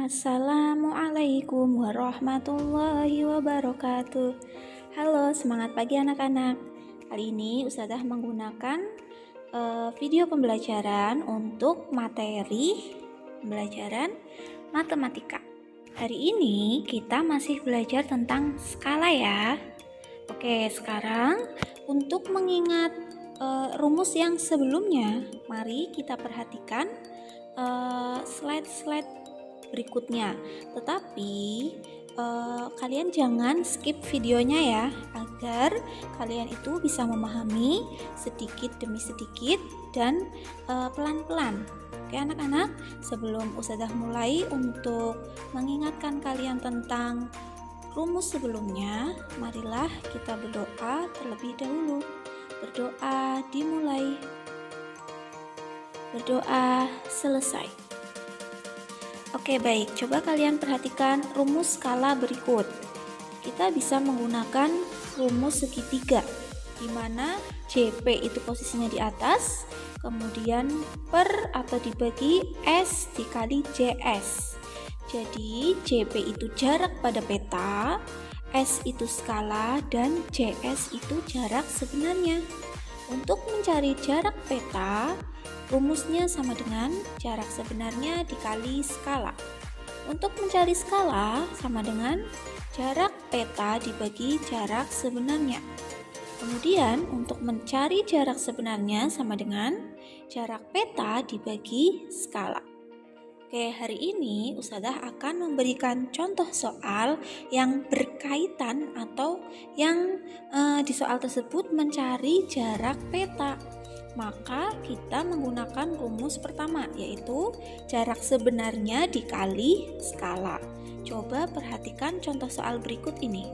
Assalamualaikum warahmatullahi wabarakatuh. Halo, semangat pagi anak-anak. Kali ini Ustazah menggunakan video pembelajaran untuk materi pembelajaran matematika. Hari ini kita masih belajar tentang skala ya. Oke, sekarang untuk mengingat rumus yang sebelumnya, mari kita perhatikan slide-slide berikutnya. Tetapi kalian jangan skip videonya ya, agar kalian itu bisa memahami sedikit demi sedikit dan pelan-pelan. Oke anak-anak, sebelum Ustazah mulai untuk mengingatkan kalian tentang rumus sebelumnya, marilah kita berdoa terlebih dahulu. Berdoa dimulai. Berdoa selesai. Oke baik, coba kalian perhatikan rumus skala berikut. Kita bisa menggunakan rumus segitiga, di mana JP itu posisinya di atas, kemudian per atau dibagi S dikali JS. Jadi JP itu jarak pada peta, S itu skala, dan JS itu jarak sebenarnya. Untuk mencari jarak peta, rumusnya sama dengan jarak sebenarnya dikali skala. Untuk mencari skala sama dengan jarak peta dibagi jarak sebenarnya. Kemudian untuk mencari jarak sebenarnya sama dengan jarak peta dibagi skala. Oke, hari ini Ustazah akan memberikan contoh soal yang berkaitan atau yang di soal tersebut mencari jarak peta. Maka kita menggunakan rumus pertama, yaitu jarak sebenarnya dikali skala. Coba perhatikan contoh soal berikut ini.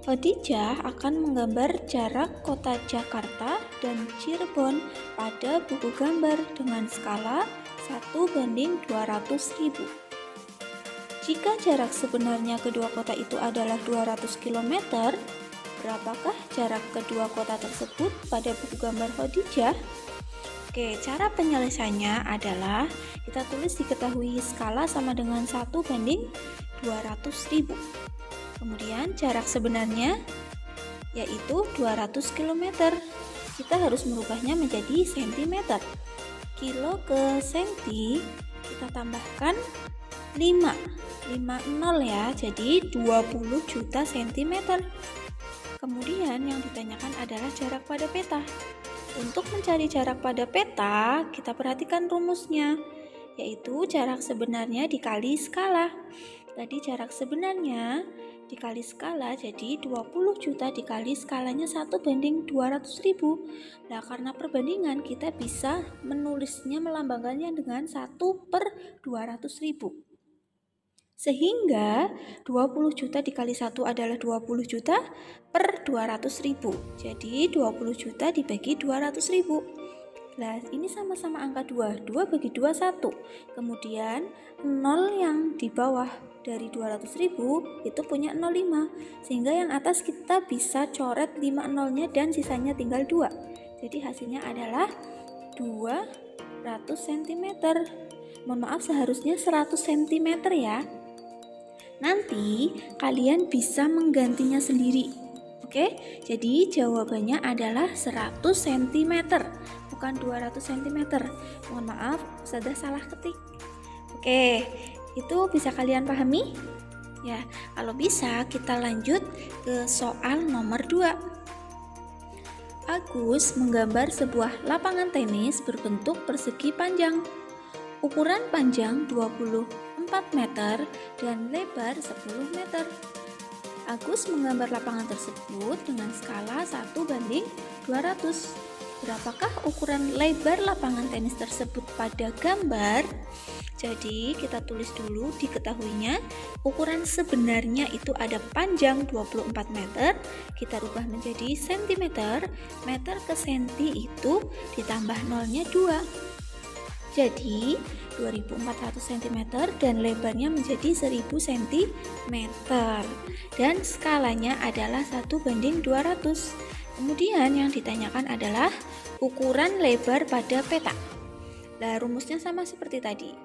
Khadijah akan menggambar jarak kota Jakarta dan Cirebon pada buku gambar dengan skala 1:200.000. Jika jarak sebenarnya kedua kota itu adalah 200 km, berapakah jarak kedua kota tersebut pada buku gambar Khadijah? Oke, cara penyelesaiannya adalah kita tulis diketahui skala sama dengan 1:200.000. Kemudian jarak sebenarnya yaitu 200 km. Kita harus merubahnya menjadi cm. Kilo ke senti kita tambahkan 5 nol ya, jadi 20 juta cm. Kemudian yang ditanyakan adalah jarak pada peta. Untuk mencari jarak pada peta, kita perhatikan rumusnya, yaitu jarak sebenarnya dikali skala. Tadi jarak sebenarnya dikali skala, jadi 20 juta dikali skalanya 1:200.000. Nah, karena perbandingan kita bisa menulisnya, melambangkannya dengan 1/200.000. Sehingga 20 juta dikali 1 adalah 20 juta per 200.000. Jadi 20 juta dibagi 200.000. Nah, ini sama-sama angka 2. 2 bagi 2, 1. Kemudian 0 yang di bawah dari 200.000 itu punya 0,5. Sehingga yang atas kita bisa coret 5 nolnya dan sisanya tinggal 2. Jadi hasilnya adalah 200 cm. Mohon maaf, seharusnya 100 cm ya. Nanti kalian bisa menggantinya sendiri. Oke, jadi jawabannya adalah 100 cm, bukan 200 cm. Mohon maaf, Ustazah salah ketik. Oke, itu bisa kalian pahami? Ya, kalau bisa kita lanjut ke soal nomor 2. Agus menggambar sebuah lapangan tenis berbentuk persegi panjang. Ukuran panjang 24 meter dan lebar 10 meter. Agus menggambar lapangan tersebut dengan skala 1:200. Berapakah ukuran lebar lapangan tenis tersebut pada gambar? Jadi kita tulis dulu diketahuinya ukuran sebenarnya itu ada panjang 24 meter, kita rubah menjadi cm, meter ke senti itu ditambah nolnya 2. Jadi 2400 cm dan lebarnya menjadi 1000 cm. Dan skalanya adalah 1:200. Kemudian yang ditanyakan adalah ukuran lebar pada peta. Nah, rumusnya sama seperti tadi.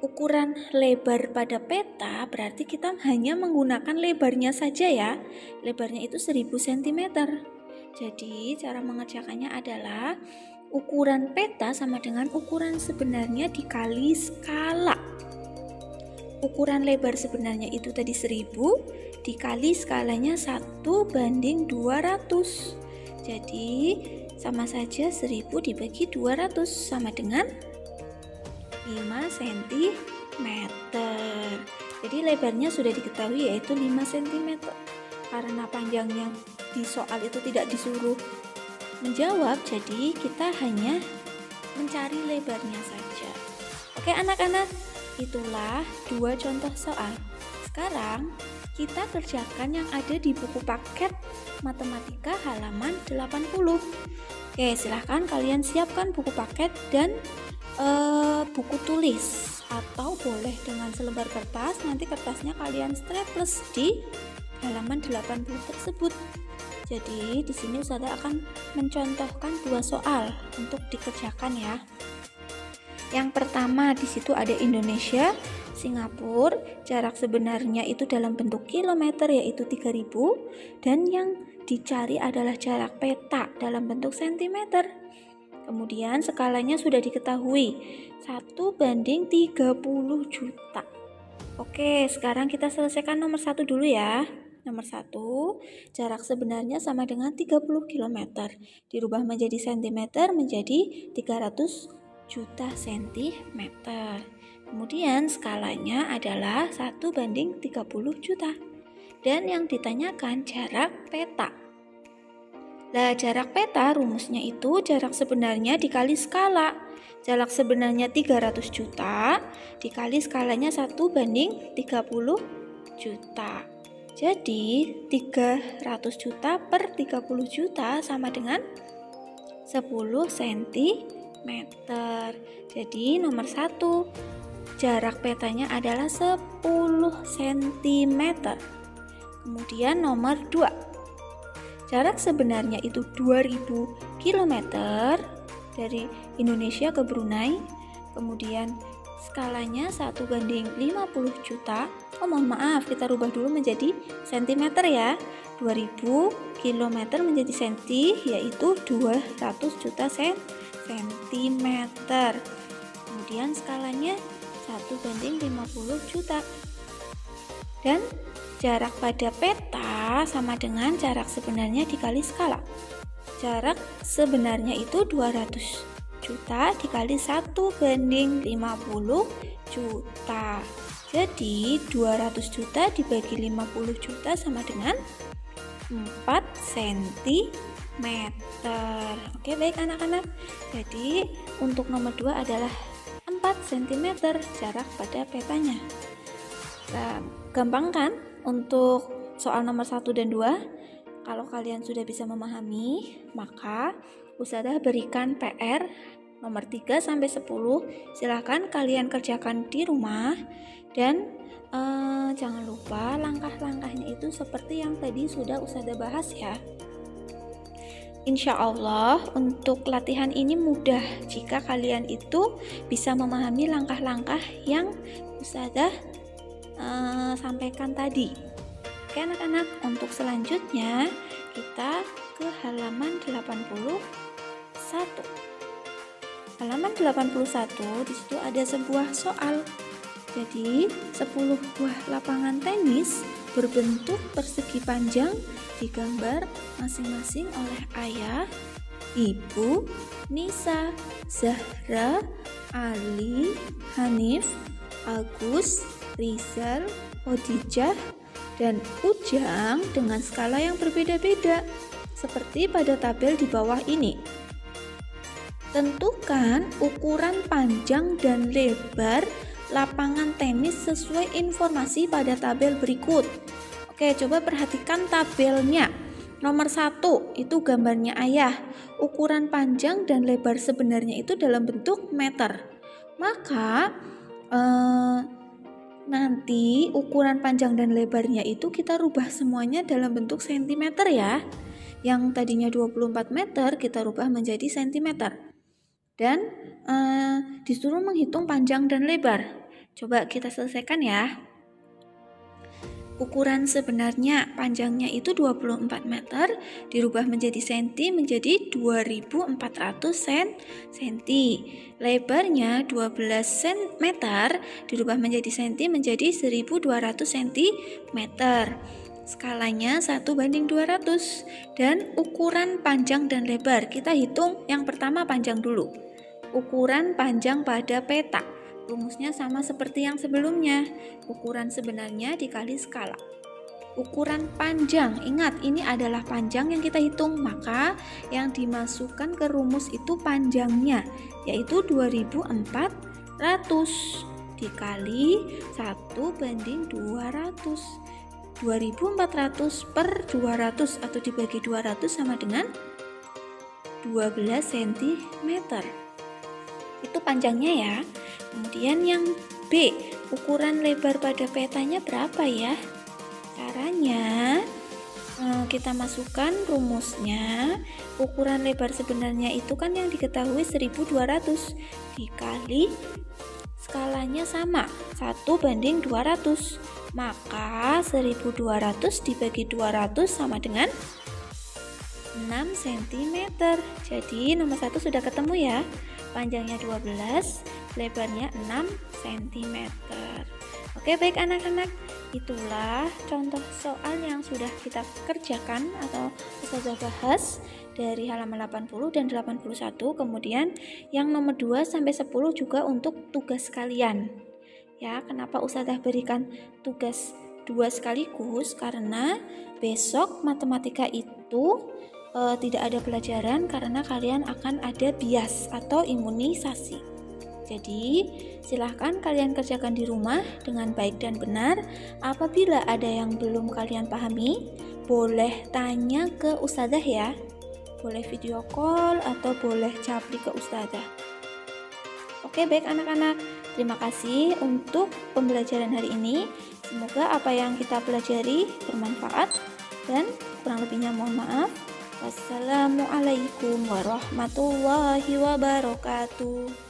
ukuran lebar pada peta berarti kita hanya menggunakan lebarnya saja ya. Lebarnya itu 1000 cm. Jadi cara mengerjakannya adalah ukuran peta sama dengan ukuran sebenarnya dikali skala. Ukuran lebar sebenarnya itu tadi 1000 dikali skalanya 1:200. Jadi sama saja 1000 dibagi 200 sama dengan 5 cm. Jadi lebarnya sudah diketahui yaitu 5 cm. Karena panjangnya di soal itu tidak disuruh menjawab, jadi kita hanya mencari lebarnya saja. Oke anak-anak, itulah 2 contoh soal. Sekarang kita kerjakan yang ada di buku paket matematika halaman 80. Oke, silahkan kalian siapkan buku paket dan buku tulis, atau boleh dengan selembar kertas. Nanti kertasnya kalian staples di halaman 80 tersebut. Jadi di sini Ustazah akan mencontohkan 2 soal untuk dikerjakan ya. Yang pertama di situ ada Indonesia, Singapura, jarak sebenarnya itu dalam bentuk kilometer yaitu 3000, dan yang dicari adalah jarak peta dalam bentuk sentimeter. Kemudian skalanya sudah diketahui 1:30 juta. Oke, sekarang kita selesaikan nomor 1 dulu ya. Nomor 1, jarak sebenarnya sama dengan 30 km. Dirubah menjadi cm menjadi 300 juta cm. Kemudian skalanya adalah 1:30 juta. Dan yang ditanyakan jarak peta. Nah, jarak peta rumusnya itu jarak sebenarnya dikali skala. Jarak sebenarnya 300 juta dikali skalanya 1:30 juta. Jadi 300 juta per 30 juta sama dengan 10 cm. Jadi nomor 1, jarak petanya adalah 10 cm. Kemudian nomor 2, jarak sebenarnya itu 2000 km dari Indonesia ke Brunei. Kemudian skalanya 1:50 juta. Mohon maaf, kita rubah dulu menjadi cm ya. 2000 km menjadi senti, yaitu 200 juta cm. Kemudian skalanya 1:50 juta. Dan jarak pada peta sama dengan jarak sebenarnya dikali skala. Jarak sebenarnya itu 200 juta dikali 1:50 juta. Jadi 200 juta dibagi 50 juta sama dengan 4 cm. Oke, baik anak-anak. Jadi untuk nomor 2 adalah 4 cm jarak pada petanya. Nah, gampang kan untuk soal nomor 1 dan 2? Kalau kalian sudah bisa memahami, maka Ustazah berikan PR nomor 3 sampai 10. Silahkan kalian kerjakan di rumah, dan jangan lupa langkah-langkahnya itu seperti yang tadi sudah Ustazah bahas ya. Insya Allah untuk latihan ini mudah jika kalian itu bisa memahami langkah-langkah yang Ustazah sampaikan tadi. Oke anak-anak, untuk selanjutnya kita ke halaman 81. Halaman 81 di situ ada sebuah soal. Jadi 10 buah lapangan tenis berbentuk persegi panjang digambar masing-masing oleh ayah, ibu, Nisa, Zahra, Ali, Hanif, Agus, Rizal, Khadijah, dan Ujang dengan skala yang berbeda-beda, seperti pada tabel di bawah ini. Tentukan ukuran panjang dan lebar lapangan tenis sesuai informasi pada tabel berikut. Oke, coba perhatikan tabelnya. Nomor 1 itu gambarnya ayah. Ukuran panjang dan lebar sebenarnya itu dalam bentuk meter. Maka nanti ukuran panjang dan lebarnya itu kita rubah semuanya dalam bentuk sentimeter ya. Yang tadinya 24 meter kita rubah menjadi sentimeter. Dan disuruh menghitung panjang dan lebar. Coba kita selesaikan ya. Ukuran sebenarnya panjangnya itu 24 meter, dirubah menjadi senti menjadi 2400 senti. Lebarnya 12 cm, dirubah menjadi senti menjadi 1200 cm. Skalanya 1:200. Dan ukuran panjang dan lebar, kita hitung yang pertama panjang dulu. Ukuran panjang pada peta. Rumusnya sama seperti yang sebelumnya. Ukuran sebenarnya dikali skala. Ukuran panjang, ingat ini adalah panjang yang kita hitung, maka yang dimasukkan ke rumus itu panjangnya, yaitu 2400 dikali 1:200. 2400 per 200 atau dibagi 200 sama dengan 12 cm. Itu panjangnya ya. Kemudian yang B, ukuran lebar pada petanya berapa ya? Caranya kita masukkan rumusnya. Ukuran lebar sebenarnya itu kan yang diketahui 1200 dikali skalanya sama 1:200. Maka 1200 dibagi 200 sama dengan 6 cm. Jadi nomor 1 sudah ketemu ya. Panjangnya 12, lebarnya 6 cm. Oke, baik anak-anak, itulah contoh soal yang sudah kita kerjakan atau Ustazah bahas dari halaman 80 dan 81. Kemudian yang nomor 2 sampai 10 juga untuk tugas kalian. Ya, kenapa Ustazah berikan tugas 2 sekaligus? Karena besok matematika itu tidak ada pelajaran karena kalian akan ada bias atau imunisasi. Jadi, silahkan kalian kerjakan di rumah dengan baik dan benar. Apabila ada yang belum kalian pahami, boleh tanya ke Ustazah ya. Boleh video call atau boleh capri ke Ustazah. Oke, baik anak-anak. Terima kasih untuk pembelajaran hari ini. Semoga apa yang kita pelajari bermanfaat dan kurang lebihnya mohon maaf. Wassalamualaikum warahmatullahi wabarakatuh.